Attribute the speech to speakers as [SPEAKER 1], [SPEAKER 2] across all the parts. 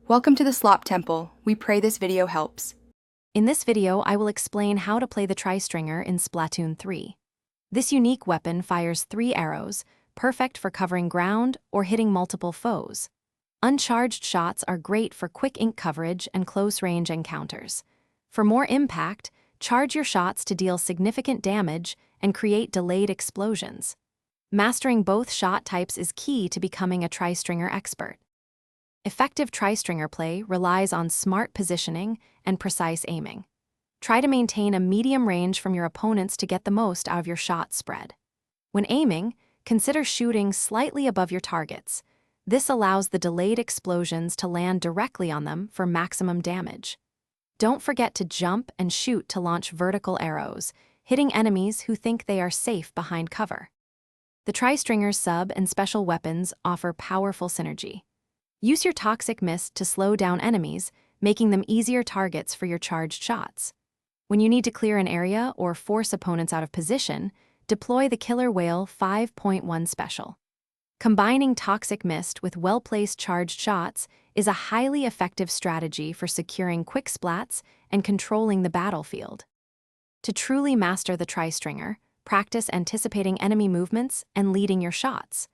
[SPEAKER 1] Welcome to the Slop Temple. We pray this video helps.
[SPEAKER 2] In this video, I will explain how to play the Tri-Stringer in Splatoon 3. This unique weapon fires 3 arrows, perfect for covering ground or hitting multiple foes. Uncharged shots are great for quick ink coverage and close-range encounters. For more impact, charge your shots to deal significant damage and create delayed explosions. Mastering both shot types is key to becoming a Tri-Stringer expert. Effective Tri-Stringer play relies on smart positioning and precise aiming. Try to maintain a medium range from your opponents to get the most out of your shot spread. When aiming, consider shooting slightly above your targets. This allows the delayed explosions to land directly on them for maximum damage. Don't forget to jump and shoot to launch vertical arrows, hitting enemies who think they are safe behind cover. The Tri-Stringer's sub and special weapons offer powerful synergy. Use your Toxic Mist to slow down enemies, making them easier targets for your charged shots. When you need to clear an area or force opponents out of position, deploy the Killer Whale 5.1 special. Combining Toxic Mist with well-placed charged shots is a highly effective strategy for securing quick splats and controlling the battlefield. To truly master the Tri-Stringer, practice anticipating enemy movements and leading your shots.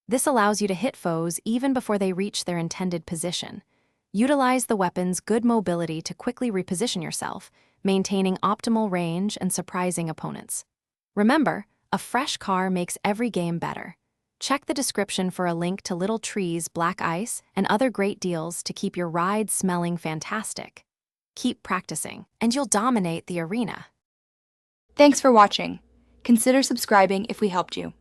[SPEAKER 2] This allows you to hit foes even before they reach their intended position. Utilize the weapon's good mobility to quickly reposition yourself, maintaining optimal range and surprising opponents. Remember, a fresh car makes every game better. Check the description for a link to Little Tree's Black Ice and other great deals to keep your ride smelling fantastic. Keep practicing, and you'll dominate the arena.
[SPEAKER 1] Thanks for watching. Consider subscribing if we helped you.